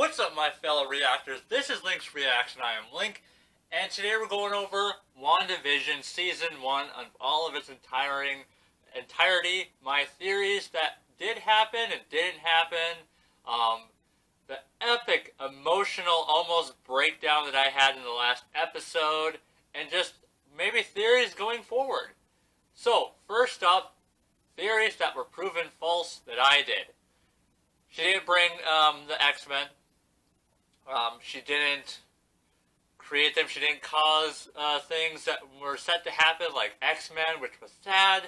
What's up, my fellow reactors? This is Link's Reaction. I am Link, and today we're going over WandaVision Season 1 on all of its entirety, my theories that did happen and didn't happen, the epic, emotional, almost breakdown that I had in the last episode, and just maybe theories going forward. So, first up, theories that were proven false that I did. She didn't bring the X-Men. She didn't create them. She didn't cause things that were set to happen, like X-Men, which was sad.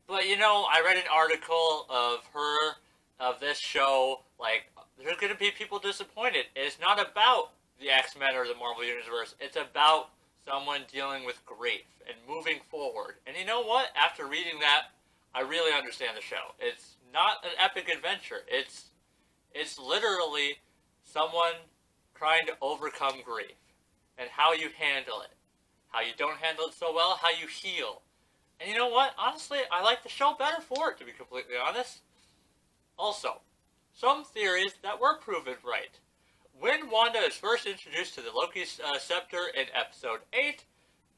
But, you know, I read an article of this show, like, there's going to be people disappointed. It's not about the X-Men or the Marvel Universe. It's about someone dealing with grief and moving forward. And you know what? After reading that, I really understand the show. It's not an epic adventure. It's literally someone trying to overcome grief and how you handle it. How you don't handle it so well, how you heal. And you know what? Honestly, I like the show better for it, to be completely honest. Also, some theories that were proven right. When Wanda is first introduced to the Loki scepter in episode 8,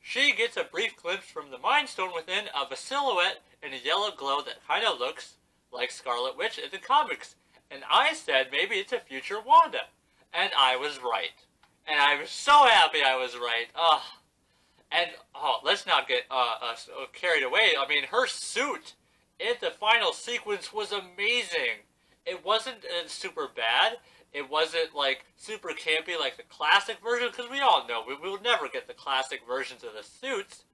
she gets a brief glimpse from the Mind Stone within of a silhouette in a yellow glow that kind of looks like Scarlet Witch in the comics. And I said maybe it's a future Wanda. And I was right. And I was so happy I was right. Let's not get carried away. I mean, her suit in the final sequence was amazing. It wasn't super bad. It wasn't like super campy like the classic version, because we all know we will never get the classic versions of the suits.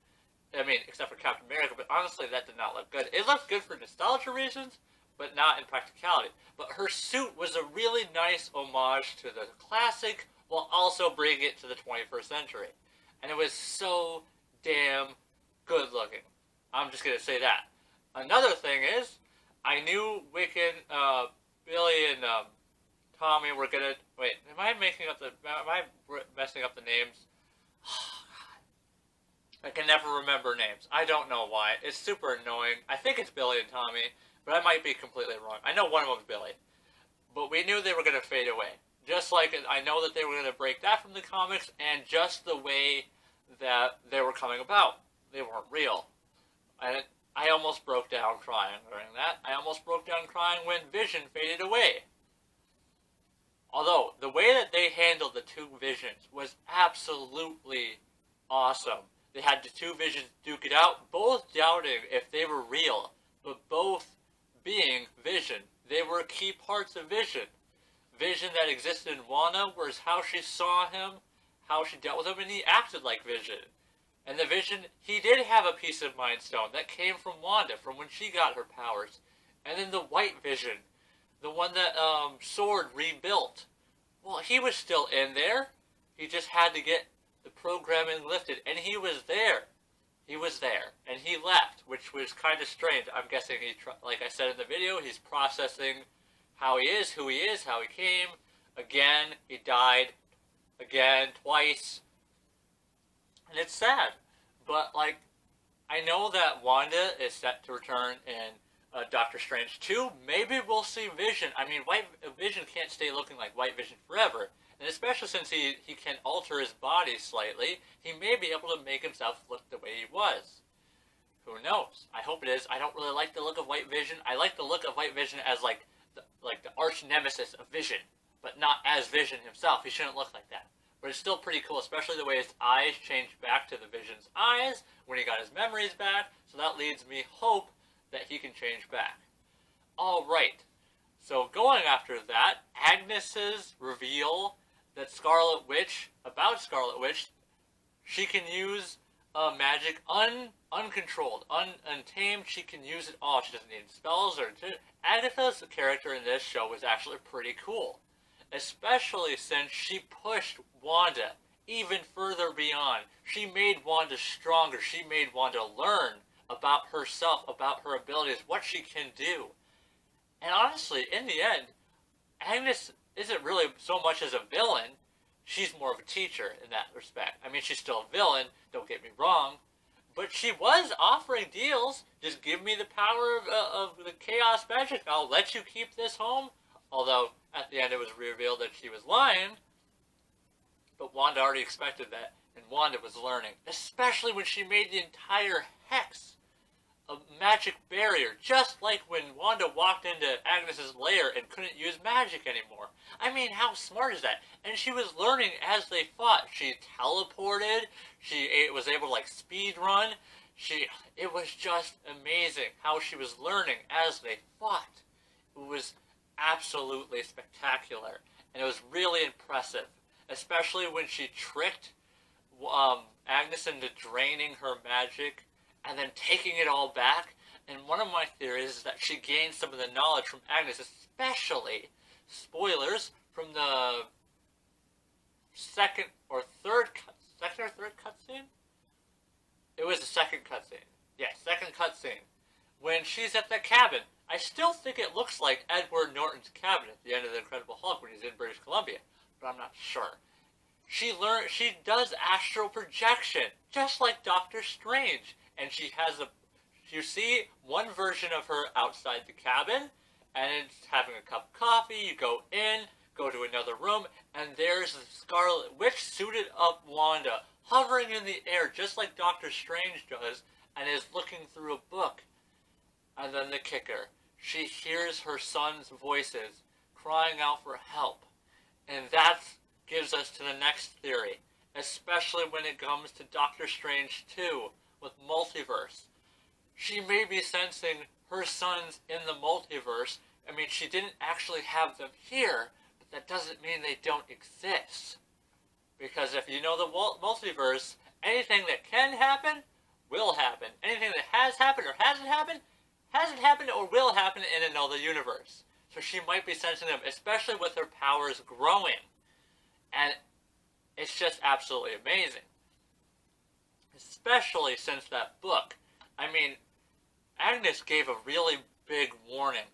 I mean, except for Captain America, but honestly, that did not look good. It looked good for nostalgia reasons, but not in practicality. But her suit was a really nice homage to the classic, while also bringing it to the 21st century. And it was so damn good looking. I'm just going to say that. Another thing is, I knew Wiccan, Billy, and Tommy were going to... Wait, am I messing up the names? I can never remember names. I don't know why. It's super annoying. I think it's Billy and Tommy, but I might be completely wrong. I know one of them is Billy. But we knew they were going to fade away. Just like I know that they were going to break that from the comics, and just the way that they were coming about. They weren't real. And I almost broke down crying during that. I almost broke down crying when Vision faded away. Although, the way that they handled the two Visions was absolutely awesome. They had the two Visions duke it out, both doubting if they were real, but both being Vision. They were key parts of Vision. Vision that existed in Wanda was how she saw him, how she dealt with him, and he acted like Vision. And the Vision, he did have a piece of Mind Stone that came from Wanda, from when she got her powers. And then the White Vision, the one that Sword rebuilt. Well, he was still in there. He just had to get the programming lifted, and he was there. He was there, and he left, which was kind of strange. I'm guessing like I said in the video, he's processing how he is, who he is, how he came. Again, he died. Again, twice. And it's sad. But, like, I know that Wanda is set to return in Doctor Strange 2. Maybe we'll see Vision. I mean, White Vision can't stay looking like White Vision forever. And especially since he can alter his body slightly, he may be able to make himself look the way he was. Who knows? I hope it is. I don't really like the look of White Vision. I like the look of White Vision as like the arch nemesis of Vision, but not as Vision himself. He shouldn't look like that. But it's still pretty cool, especially the way his eyes changed back to the Vision's eyes when he got his memories back. So that leads me hope that he can change back. Alright. So going after that, Agnes's reveal that Scarlet Witch, she can use magic uncontrolled, untamed. She can use it all. She doesn't need spells or... Agatha's character in this show was actually pretty cool. Especially since she pushed Wanda even further beyond. She made Wanda stronger. She made Wanda learn about herself, about her abilities, what she can do. And honestly, in the end, Agnes isn't really so much as a villain. She's more of a teacher in that respect. I mean, she's still a villain, don't get me wrong. But she was offering deals. Just give me the power of the chaos magic. I'll let you keep this home. Although, at the end it was revealed that she was lying, but Wanda already expected that, and Wanda was learning, especially when she made the entire hex a magic barrier, just like when Wanda walked into Agnes's lair and couldn't use magic anymore. I mean, how smart is that? And she was learning as they fought. She teleported. She was able to, like, speed run. It was just amazing how she was learning as they fought. It was absolutely spectacular, and it was really impressive, especially when she tricked Agnes into draining her magic and then taking it all back. And one of my theories is that she gained some of the knowledge from Agnes, especially, spoilers, from the second or third cutscene? It was the second cutscene. Yeah, second cutscene. When she's at the cabin. I still think it looks like Edward Norton's cabin at the end of The Incredible Hulk when he's in British Columbia, but I'm not sure. She does astral projection, just like Doctor Strange. And she has you see one version of her outside the cabin, and it's having a cup of coffee. You go in, go to another room, and there's the Scarlet Witch suited up Wanda, hovering in the air, just like Doctor Strange does, and is looking through a book. And then the kicker. She hears her son's voices, crying out for help. And that gives us to the next theory, especially when it comes to Doctor Strange 2 with multiverse. She may be sensing her sons in the multiverse. I mean, she didn't actually have them here, but that doesn't mean they don't exist. Because if you know the multiverse, anything that can happen, will happen. Anything that has happened or hasn't happened or will happen in another universe. So she might be sensing them, especially with her powers growing. And it's just absolutely amazing. Especially since that book. I mean, Agnes gave a really big warning.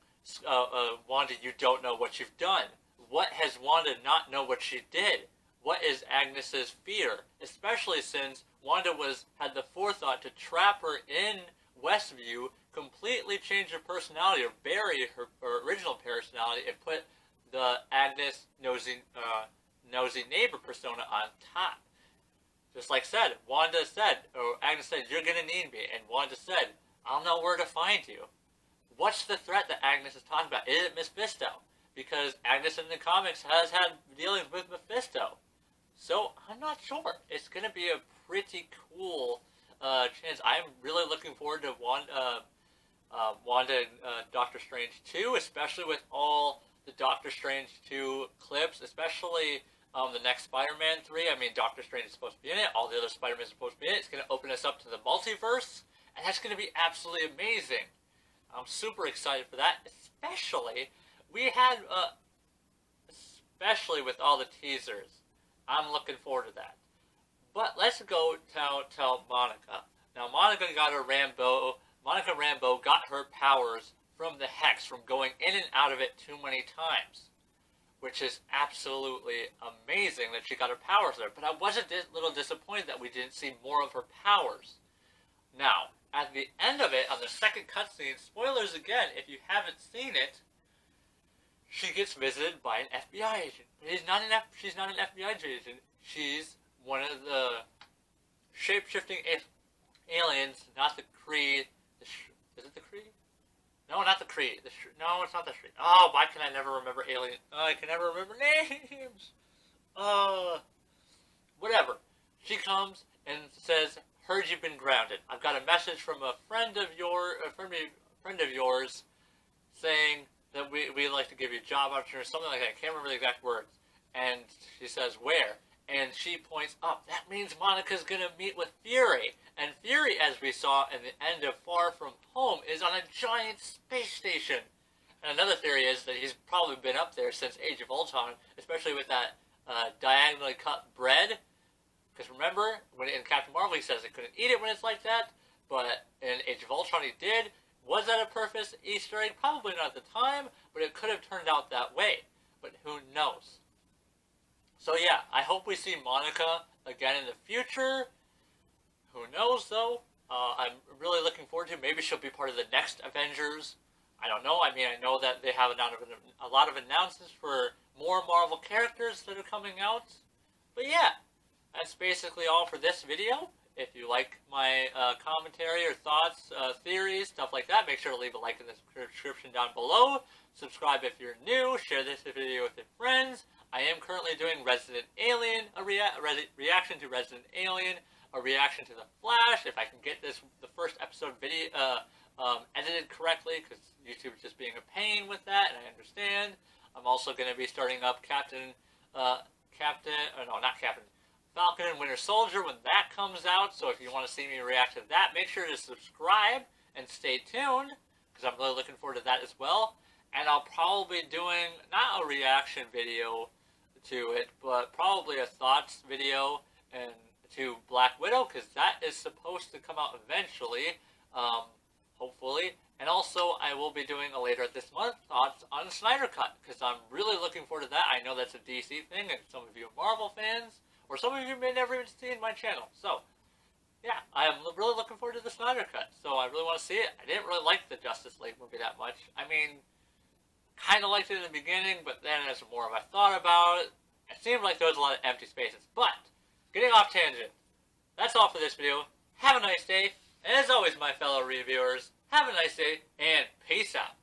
Wanda, you don't know what you've done. What has Wanda not know what she did? What is Agnes's fear? Especially since Wanda had the forethought to trap her in Westview, completely change her personality, or bury her original personality, and put the Agnes nosy neighbor persona on top. Just like Agnes said, you're gonna need me, and Wanda said, I'll know where to find you. What's the threat that Agnes is talking about? Is it Mephisto? Because Agnes in the comics has had dealings with Mephisto. So, I'm not sure. It's gonna be a pretty cool chance. I'm really looking forward to Wanda and Doctor Strange 2, especially with all the Doctor Strange 2 clips, especially the next Spider-Man 3. I mean, Doctor Strange is supposed to be in it. All the other Spider-Mans are supposed to be in it. It's going to open us up to the multiverse, and that's going to be absolutely amazing. I'm super excited for that, especially with all the teasers. I'm looking forward to that. But let's go tell Monica. Now, Monica Rambeau got her powers from the Hex, from going in and out of it too many times. Which is absolutely amazing that she got her powers there. But I was a little disappointed that we didn't see more of her powers. Now, at the end of it, on the second cutscene, spoilers again, if you haven't seen it, she gets visited by an FBI agent. But she's not an FBI agent. She's one of the shape-shifting aliens, not the Kree. Is it the Kree? No, not the Kree. No, it's not the Kree. Oh, why can I never remember alien? I can never remember names. Whatever. She comes and says, "Heard you've been grounded. I've got a message from a friend of yours, saying that we'd like to give you a job opportunity," or something like that. I can't remember the exact words. And she says, "Where?" And she points up. That means Monica's gonna meet with Fury. And Fury, as we saw in the end of Far From Home, is on a giant space station. And another theory is that he's probably been up there since Age of Ultron, especially with that diagonally cut bread. Because remember, when in Captain Marvel he says he couldn't eat it when it's like that, but in Age of Ultron he did. Was that a purpose Easter egg? Probably not at the time, but it could have turned out that way. But who knows? So yeah, I hope we see Monica again in the future. Who knows, though? I'm really looking forward to it. Maybe she'll be part of the next Avengers I don't know. I mean, I know that they have a lot of announcements for more Marvel characters that are coming out. But yeah, that's basically all for this video. If you like my commentary or thoughts, theories, stuff like that, make sure to leave a like in the description down below. Subscribe if you're new. Share this video with your friends. I am currently doing Resident Alien, a reaction to Resident Alien, a reaction to The Flash. If I can get the first episode video edited correctly, because YouTube is just being a pain with that, and I understand. I'm also going to be starting up Falcon and Winter Soldier when that comes out. So if you want to see me react to that, make sure to subscribe and stay tuned, because I'm really looking forward to that as well. And I'll probably be doing not a reaction video to it, but probably a thoughts video and to Black Widow, because that is supposed to come out eventually, hopefully. And also, I will be doing a later this month thoughts on Snyder Cut, because I'm really looking forward to that. I know that's a DC thing, and some of you are Marvel fans, or some of you may never even see my channel. So, yeah, I'm really looking forward to the Snyder Cut. So I really want to see it. I didn't really like the Justice League movie that much. I mean, kind of liked it in the beginning, but then as more of I thought about it, it seemed like there was a lot of empty spaces. But, getting off tangent, that's all for this video. Have a nice day, and as always, my fellow reviewers, have a nice day, and peace out.